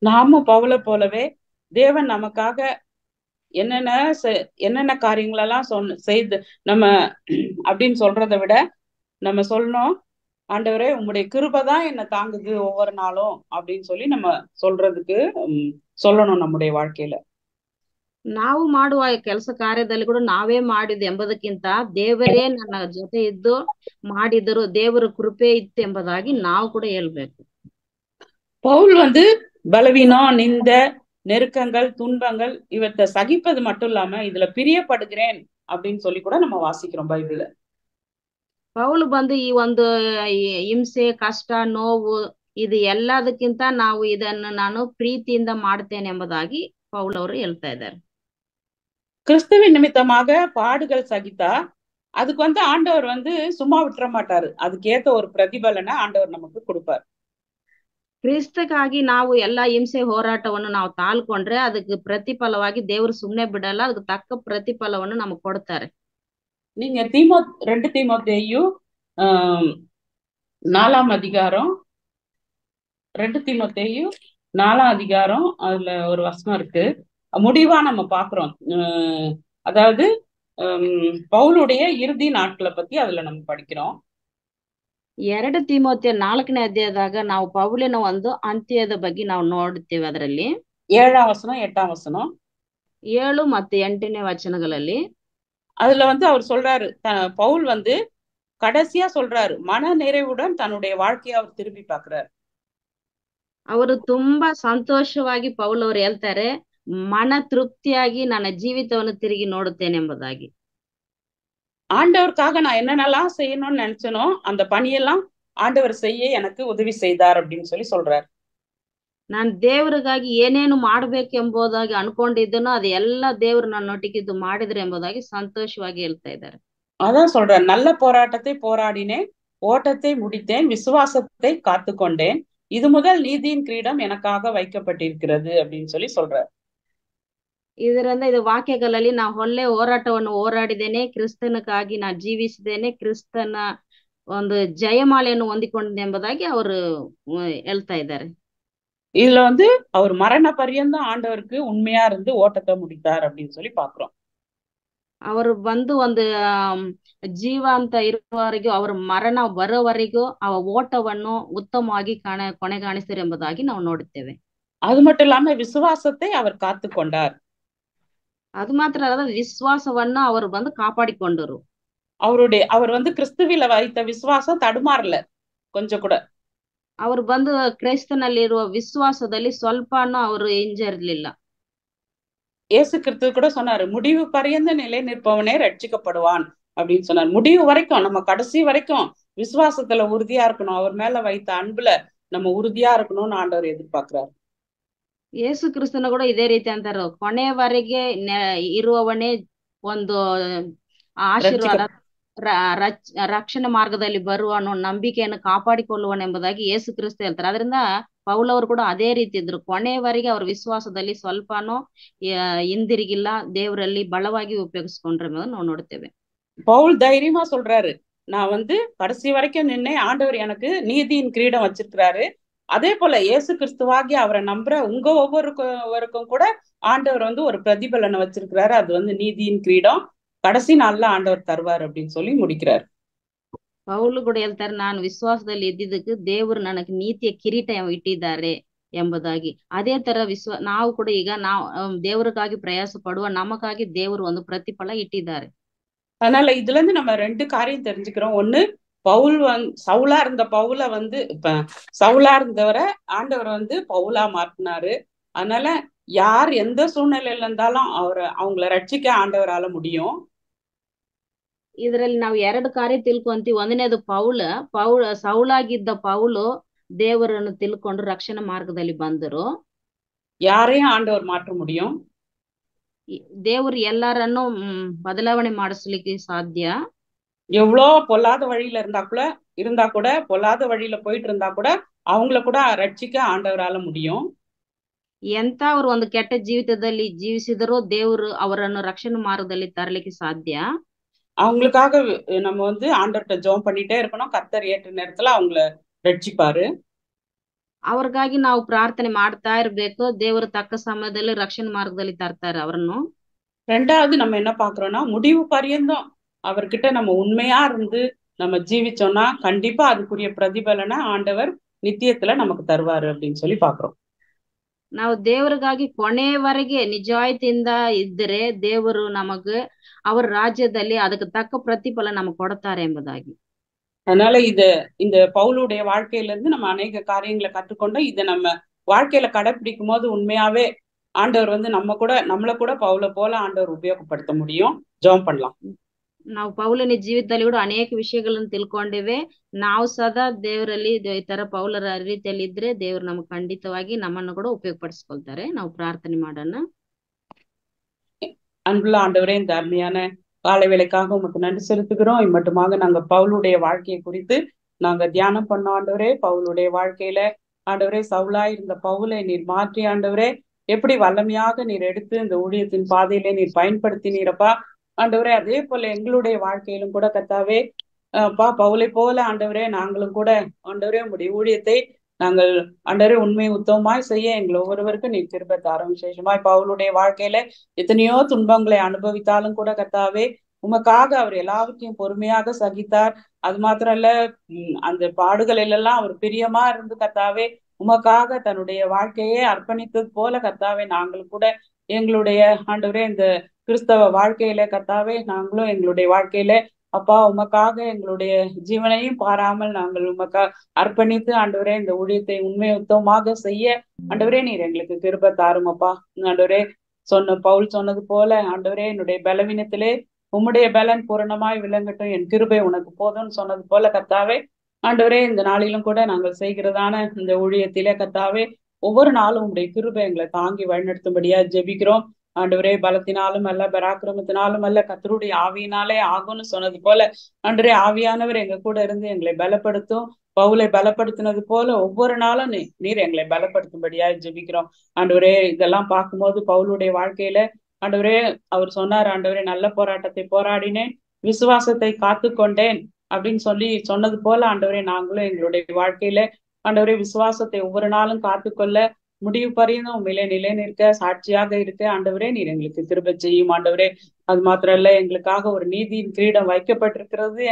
நாமும் பவுலை போலவே தேவன் நமக்காக என்னென்ன என்னென்ன காரியங்களெல்லாம் செய்து நம்ம அப்படின்னு சொல்றதை விட நம்ம சொல்லணும், ஆண்டவரே உங்களுடைய கிருபை தான் என்னை தாங்குது ஒவ்வொரு நாளும் அப்படின்னு சொல்லி நம்ம சொல்றதுக்கு சொல்லணும் நம்முடைய வாழ்க்கையில. ನಾವು ಮಾಡುವ ಕೆಲಸ ಕಾರ್ಯದಲ್ಲಿ ಕೂಡ ನಾವೇ ಮಾಡಿದ್ದು ಎಂಬುದಕ್ಕಿಂತ ದೇವರೇ ನನ್ನ ಜೊತೆ ಇದ್ದು ಮಾಡಿದರು, ದೇವರ ಕೃಪೆ ಇತ್ತು ಎಂಬುದಾಗಿ ನಾವು ಕೂಡ ಹೇಳ್ಬೇಕು. பவுல் வந்து பலவீனம், நிந்த, நெருக்கங்கள், துன்பங்கள் இவற்றை சகிப்பது மட்டும் இல்லாம இதுல பிரியப்படுகிறேன் அப்படின்னு சொல்லி கூட நம்ம வாசிக்கிறோம் பைபிள்ல. ಪೌಲು ಬಂದು ಈ ಒಂದು ಹಿಂಸೆ, ಕಷ್ಟ, ನೋವು ಇದು ಎಲ್ಲದಕ್ಕಿಂತ ನಾವು ಇದನ್ನು ನಾನು ಪ್ರೀತಿಯಿಂದ ಮಾಡ್ತೇನೆ ಎಂಬುದಾಗಿ ಪೌಲ್ ಅವರು ಹೇಳ್ತಾ ಇದ್ದಾರೆ. கிறிஸ்துவின் நிமித்தமாக பாடுகள் சகித்தா அதுக்கு வந்து ஆண்டவர் வந்து சும்மா விட்டுற மாட்டாரு, அதுக்கேத்த ஒரு பிரதிபலனை ஆண்டவர் நமக்கு கொடுப்பார். ಕ್ರಿಸ್ತಕ್ಕಾಗಿ ನಾವು ಎಲ್ಲಾ ಹಿಂಸೆ ಹೋರಾಟವನ್ನು ನಾವು ತಾಳ್ಕೊಂಡ್ರೆ ಅದಕ್ಕೆ ಪ್ರತಿಫಲವಾಗಿ ದೇವರು ಸುಮ್ನೆ ಬಿಡಲ್ಲ, ಅದಕ್ಕೆ ತಕ್ಕ ಪ್ರತಿಫಲವನ್ನು ನಮಗೆ ಕೊಡ್ತಾರೆ. நீங்க 2 தீமோத்தேயு 4ஆம் அதிகாரம் 2 தீமோத்தேயு 4ஆம் அதிகாரம் அதுல ஒரு வசனம் இருக்கு, முடிவா நம்ம பாக்குறோம். அதாவது பவுலுடைய இறுதி நாட்களை பத்தி அதுல நம்ம படிக்கிறோம். 2 ತಿಮೋಥೆಯ 4ನೇ ಅಧ್ಯಾಯದಾಗ ನಾವು ಪೌಲನ ಒಂದು ಅಂತ್ಯದ ಬಗ್ಗೆ ನಾವು ನೋಡುತ್ತೇವೆ. ಅದರಲ್ಲಿ 7ஆம் வசனம் 8ஆம் வசனம் 7 ಮತ್ತು 8ನೇ ವಚನಗಳಲ್ಲಿ அதுல வந்து அவர் சொல்றாரு, பவுல் வந்து கடைசியா சொல்றாரு, மன நிறைவுடன் தன்னுடைய வாழ்க்கையை அவர் திரும்பி பாக்குறாரு. ಅವರು ತುಂಬಾ ಸಂತೋಷವಾಗಿ ಪೌಲ್ ಅವರು ಹೇಳ್ತಾರೆ, ಮನ ತೃಪ್ತಿಯಾಗಿ ನನ್ನ ಜೀವಿತವನ್ನು ತಿರುಗಿ ನೋಡುತ್ತೇನೆ ಎಂಬುದಾಗಿ. ஆண்டவருக்காக நான் என்னென்னலாம் செய்யணும்னு நினைச்சனோ அந்த பணியெல்லாம் ஆண்டவர் செய்ய எனக்கு உதவி செய்தார் அப்படின்னு சொல்லி சொல்றாரு. ನಾನು ದೇವರಿಗಾಗಿ ಏನೇನು ಮಾಡ್ಬೇಕೆಂಬುದಾಗಿ ಅನ್ಕೊಂಡಿದ್ದನೋ ಅದು ಎಲ್ಲ ದೇವರು ನನ್ನೊಟ್ಟಿಗೆ ಇದು ಮಾಡಿದ್ರು ಎಂಬುದಾಗಿ ಸಂತೋಷವಾಗಿ ಹೇಳ್ತಾ ಇದ್ದಾರೆ. அதான் சொல்றாரு, நல்ல போராட்டத்தை போராடினேன், ஓட்டத்தை முடித்தேன், விசுவாசத்தை காத்துக்கொண்டேன், இது முதல் நீதியின் கிரீடம் எனக்காக வைக்கப்பட்டிருக்கிறது அப்படின்னு சொல்லி சொல்றாரு. ಇದರಿಂದ ಇದು ವಾಕ್ಯಗಳಲ್ಲಿ ನಾವು ಒಳ್ಳೆ ಹೋರಾಟವನ್ನು ಹೋರಾಡಿದ್ದೇನೆ, ಕ್ರಿಸ್ತನಕ್ಕಾಗಿ ನಾನು ಜೀವಿಸಿದ್ದೇನೆ, ಕ್ರಿಸ್ತನ ಒಂದು ಜಯಮಾಲೆಯನ್ನು ಹೊಂದಿಕೊಂಡೆ ಎಂಬುದಾಗಿ ಅವರು ಹೇಳ್ತಾ ಇದ್ದಾರೆ. இதுல அவர் மரண பரியந்தம் ஆண்டவருக்கு உண்மையா இருந்து ஓட்டத்தை முடித்தார் அப்படின்னு சொல்லி பாக்குறோம். ಅವರು ಬಂದು ಒಂದು ಜೀವ ಅಂತ ಇರುವವರೆಗೂ ಅವರ ಮರಣ ಬರೋವರೆಗೂ ಆ ಓಟವನ್ನು ಉತ್ತಮವಾಗಿ ಕೊನೆಗಾಣಿಸಿದರು ಎಂಬುದಾಗಿ ನಾವು ನೋಡುತ್ತೇವೆ. அது மட்டும் இல்லாம விசுவாசத்தை அவர் காத்து கொண்டார். ಅದು ಮಾತ್ರ ಅಲ್ಲದ ವಿಶ್ವಾಸವನ್ನ ಅವರು ಬಂದು ಕಾಪಾಡಿಕೊಂಡರು. அவர் கிறிஸ்துவில வைத்த விசுவாசம் தடுமாறல கொஞ்சம் கூட. ಅವರು ಬಂದು ಕ್ರೈಸ್ತನಲ್ಲಿರುವ ವಿಶ್ವಾಸದಲ್ಲಿ ಸ್ವಲ್ಪನೂ ಅವರು ಹಿಂಜರಿಲಿಲ್ಲ. இயேசு கிறிஸ்து கூட சொன்னாரு, முடிவு பரியந்த நிலை நிற்பவனே ரட்சிக்கப்படுவான் அப்படின்னு சொன்னார். முடிவு வரைக்கும் நம்ம கடைசி வரைக்கும் விசுவாசத்துல உறுதியா இருக்கணும். அவர் மேல வைத்த அன்புல நம்ம உறுதியா இருக்கணும்னு ஆண்டவர் எதிர்பார்க்கிறார். ಯೇಸು ಕ್ರಿಸ್ತನ ಕೂಡ ಇದೇ ರೀತಿ ಅಂತಾರ, ಕೊನೆವರೆಗೆ ಇರುವವನೇ ಒಂದು ಆಶೀರ್ವಾದ ರಕ್ಷಣೆ ಮಾರ್ಗದಲ್ಲಿ ಬರುವನು, ನಂಬಿಕೆಯನ್ನು ಕಾಪಾಡಿಕೊಳ್ಳುವನೆಂಬುದಾಗಿ ಯೇಸು ಕ್ರಿಸ್ತ ಹೇಳ್ತಾರೆ. ಅದರಿಂದ ಪೌಲವರು ಕೂಡ ಅದೇ ರೀತಿ ಇದ್ರು. ಕೊನೆಯವರೆಗೆ ಅವ್ರ ವಿಶ್ವಾಸದಲ್ಲಿ ಸ್ವಲ್ಪನೂ ಹಿಂದಿರುಗಿಲ್ಲ, ದೇವರಲ್ಲಿ ಬಲವಾಗಿ ಉಪಯೋಗಿಸ್ಕೊಂಡ್ರೆ ನಾವು ನೋಡ್ತೇವೆ. பவுல் தைரியமா சொல்றாரு, நான் கடைசி வரைக்கும் நின்னே, ஆண்டவர் எனக்கு நீதியின் கிரீடம் வச்சிருக்கிறாரு. அதே போல இயேசு கிறிஸ்துவாகி அவரை நம்புற உங்க ஒவ்வொருவருக்கும் கூட ஆண்டவர் ஒரு பிரதிபலனை வச்சிருக்கிறாரு. அது நீதியின் கிரீடம் கடைசி நாள்ல ஆண்டவர் தருவார் அப்படின்னு சொல்லி முடிக்கிறார். ಪೌಲು ಕೂಡ ಹೇಳ್ತಾರೆ, ನಾನು ವಿಶ್ವಾಸದಲ್ಲಿ ಇದ್ದಿದ್ದಕ್ಕೆ ದೇವರು ನನಗೆ ನೀತಿಯ ಕಿರೀಟ ಇಟ್ಟಿದ್ದಾರೆ ಎಂಬುದಾಗಿ. ಅದೇ ತರ ನಾವು ಕೂಡ ಈಗ ನಾವು ದೇವರಿಗಾಗಿ ಪ್ರಯಾಸ ಪಡುವ ನಮಗಾಗಿ ದೇವರು ಒಂದು ಪ್ರತಿಫಲ ಇಟ್ಟಿದ್ದಾರೆ. அதனால இதுல இருந்து நம்ம 2 காரியம் தெரிஞ்சுக்கிறோம். ஒண்ணு, பவுல் சவுலா இருந்த பவுல இப்ப சவுலா இருந்தவரை ஆண்டவர் பவுலா மாற்றினாரு. அதனால யார் எந்த சூழ்நிலையில இருந்தாலும் அவங்கள ரட்சிக்க ஆண்டவரால முடியும். ಇದರಲ್ಲಿ ನಾವು 2 ಕಾರ್ಯ ತಿಳ್ಕೊಂತೀವಿ. ಒಂದನೇದು ಸೌಲಾಗಿದ್ದ ಪೌಲು ದೇವರನ್ನು ತಿಳ್ಕೊಂಡು ರಕ್ಷಣಾ ಮಾರ್ಗದಲ್ಲಿ ಬಂದರು. யாரையும் ஆண்டவர் மாற்ற முடியும். ದೇವರು ಎಲ್ಲರನ್ನು ಬದಲಾವಣೆ ಮಾಡಿಸ್ಲಿಕ್ಕೆ ಸಾಧ್ಯ. எவ்வளோ பொல்லாத வழியில இருந்தா கூட பொல்லாத வழியில போயிட்டு இருந்தா கூட அவங்கள கூட ரட்சிக்க ஆண்டவரால முடியும். ಎಂತ ಅವರು ಒಂದು ಕೆಟ್ಟ ಜೀವಿತದಲ್ಲಿ ಜೀವಿಸಿದರೂ ದೇವರು ಅವರನ್ನು ರಕ್ಷಣಾ ಮಾರ್ಗದಲ್ಲಿ ತರಲಿಕ್ಕೆ ಸಾಧ್ಯ. அவங்களுக்காக நம்ம ஆண்டவர்கிட்ட ஜெபம் பண்ணிட்டே இருக்கணும். கர்த்தர் ஏற்ற நேரத்துல அவங்கள ரட்சிப்பாரு. ಅವ್ರಿಗಾಗಿ ನಾವು ಪ್ರಾರ್ಥನೆ ಮಾಡ್ತಾ ಇರ್ಬೇಕು. ದೇವರು ತಕ್ಕ ಸಮಯದಲ್ಲಿ ರಕ್ಷಣಾ ಮಾರ್ಗದಲ್ಲಿ ತರ್ತಾರೆ ಅವರನ್ನು. ரெண்டாவது நம்ம என்ன பாக்குறோம்னா, முடிவு பரியந்தம் அவர்கிட்ட நம்ம உண்மையா இருந்து நம்ம ஜீவிச்சோம்னா கண்டிப்பா அதுக்குரிய பிரதிபலனை ஆண்டவர் நித்தியத்துல நமக்கு தருவாரு அப்படின்னு சொல்லி பாக்குறோம். ನಾವು ದೇವರಿಗಾಗಿ ಕೊನೆಯವರೆಗೆ ನಿಜಾಯಿತಿಯಿಂದ ಇದ್ದರೆ ದೇವರು ನಮಗೆ ಅವರ ರಾಜ್ಯದಲ್ಲಿ ಅದಕ್ಕೆ ತಕ್ಕ ಪ್ರತಿಫಲ ನಮಗೆ ಕೊಡ್ತಾರೆ ಎಂಬುದಾಗಿ. அதனால இந்த பவுலுடைய வாழ்க்கையில இருந்து நம்ம அநேக காரியங்களை கற்றுக்கொண்டோம். இதை நம்ம வாழ்க்கையில கடைபிடிக்கும் போது உண்மையாவே ஆண்டவர் நம்மள கூட பவுல போல ஆண்டவர் உபயோகப்படுத்த முடியும். ஜெபம் பண்ணலாம். ನಾವು ಪೌಲನ ಜೀವಿತದಲ್ಲಿ ಕೂಡ ಅನೇಕ ವಿಷಯಗಳನ್ನು ತಿಳ್ಕೊಂಡಿವೆ. ನಾವು ಸದಾ ದೇವರಲ್ಲಿ ಈ ತರ ಪೌಲರ ರೀತಿಯಲ್ಲಿ ಇದ್ರೆ ದೇವರು ನಮ್ಗೆ ಖಂಡಿತವಾಗಿ ನಮ್ಮನ್ನು ಕೂಡ ಉಪಯೋಗಪಡಿಸ್ಕೊಳ್ತಾರೆ. ನಾವು ಪ್ರಾರ್ಥನೆ ಮಾಡೋಣ. அன்புள்ள ஆண்டவரே, இந்த அருமையான காலை வேளைக்காக உமக்கு நன்றி செலுத்துகிறோம். இம்மட்டுமாக நாங்க பவுலுடைய வாழ்க்கையை குறித்து நாங்க தியானம் பண்ணோம். ஆண்டவரே, பவுலுடைய வாழ்க்கையில ஆண்டவரே சவுலா இருந்த பவுலை நீர் மாற்றி ஆண்டவரே எப்படி வல்லமையாக நீர் எடுத்து இந்த ஊழியத்தின் பாதையிலே நீர் பயன்படுத்தினீரப்பா. ஆண்டவரே, அதே போல எங்களுடைய வாழ்க்கையிலும் கூட கர்த்தாவே பவுலை போல ஆண்டவரே நாங்களும் கூட ஆண்டவரே உங்களுடைய ஊழியத்தை நாங்கள் ஆண்டவரே உண்மை உத்தமமாய் செய்ய எங்களை ஒவ்வொருவருக்கும் நீர் கிருபை தாரும். விசேஷமாய் பவுலுடைய வாழ்க்கையில எத்தனையோ துன்பங்களை அனுபவித்தாலும் கூட கர்த்தாவே உமக்காக அவர் எல்லாவற்றையும் பொறுமையாக சகித்தார். அது மாத்திரம் இல்ல, அந்த பாடுகளில் எல்லாம் அவர் பிரியமா இருந்து கர்த்தாவே உமக்காக தன்னுடைய வாழ்க்கையே அர்ப்பணித்தது போல கர்த்தாவே நாங்களும் கூட எங்களுடைய ஆண்டவரே இந்த கிறிஸ்தவ வாழ்க்கையில கர்த்தாவே நாங்களும் எங்களுடைய வாழ்க்கையில அப்பா உமக்காக எங்களுடைய ஜீவனையும் பாராமல் நாங்கள் உமக்காக அர்ப்பணித்து ஆண்டவரே இந்த ஊழியத்தை உண்மை உத்தமமாக செய்ய ஆண்டவரே நீர் எங்களுக்கு கிருபை தாரும் அப்பா. ஆண்டவரே பவுல் சொன்னது போல ஆண்டவரே என்னுடைய பலவீனத்திலே உம்முடைய பலன் பூரணமாய் விளங்கட்டும், என் கிருபை உனக்கு போதும்னு சொன்னது போல கர்த்தாவே ஆண்டவரே இந்த நாளிலும் கூட நாங்கள் செய்கிறதான இந்த ஊழியத்திலே கர்த்தாவே ஒவ்வொரு நாளும் உங்களுடைய கிருபை எங்களை தாங்கி வழிநடத்தும்படியா ஜெபிக்கிறோம். ஆண்டவரே பலத்தினாலும் அல்ல, பராக்கிரமத்தினாலும் அல்ல, கர்த்தருடைய ஆவியினாலே ஆகும்னு சொன்னது போல ஆண்டவரே ஆவியானவர் எங்க கூட இருந்து எங்களை பலப்படுத்தும். பவுலை பலப்படுத்தினது போல ஒவ்வொரு நாளும் நீர் எங்களை பலப்படுத்தும்படியா ஜெபிக்கிறோம். ஆண்டவரே இதெல்லாம் பார்க்கும்போது பவுலுடைய வாழ்க்கையில ஆண்டவரே அவர் சொன்னார், ஆண்டவரே நல்ல போராட்டத்தை போராடினேன், விசுவாசத்தை காத்து கொண்டேன், அப்படின்னு சொல்லி சொன்னது போல ஆண்டவரே நாங்களும் எங்களுடைய வாழ்க்கையில ஆண்டவரே விசுவாசத்தை ஒவ்வொரு நாளும் காத்துக்கொள்ள முடிவு பரியந்தம் உண்மையிலே நிலை நிற்க சாட்சியாக இருக்க ஆண்டவரே நீர் எங்களுக்கு கிருபை செய்யும் ஆண்டவரே. அது மாத்திரம் இல்ல, எங்களுக்காக ஒரு நீதியின் கிரீடம் வைக்கப்பட்டிருக்கிறது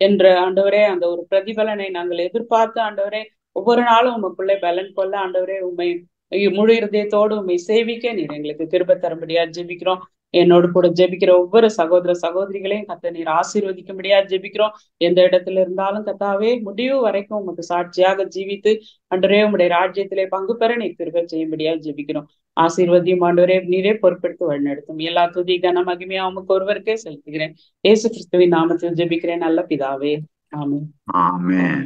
என்ற ஆண்டவரே அந்த ஒரு பிரதிபலனை நாங்கள் எதிர்பார்த்து ஆண்டவரே ஒவ்வொரு நாளும் உமக்குள்ளே பலன் கொள்ள ஆண்டவரே உண்மை முழு இருதயத்தோடு உண்மை சேவிக்க நீர் எங்களுக்கு கிருபை தரும்படியா ஜெபிக்கிறோம். என்னோடு கூட ஜெபிக்கிற ஒவ்வொரு சகோதர சகோதரிகளையும் கத்த நீர் ஆசீர்வதிக்கும்படியா ஜெபிக்கிறோம். எந்த இடத்துல இருந்தாலும் கத்தாவே முடிவு வரைக்கும் உமக்கு சாட்சியாக ஜீவித்து ஆண்டவரே உம்முடைய ராஜ்யத்திலே பங்கு பெற நீர் கிருபை செய்யும்படியா ஜெபிக்கிறோம். ஆசீர்வதியும் ஆண்டவரே நீரே பொறுப்பெடுத்து வழிநடத்தும். எல்லா துதி கன மகிமையா உமக்கு ஒருவருக்கே செலுத்துகிறேன். இயேசு கிறிஸ்துவின் நாமத்தில் ஜெபிக்கிறேன் நல்ல பிதாவே, ஆமென். ஆமென்.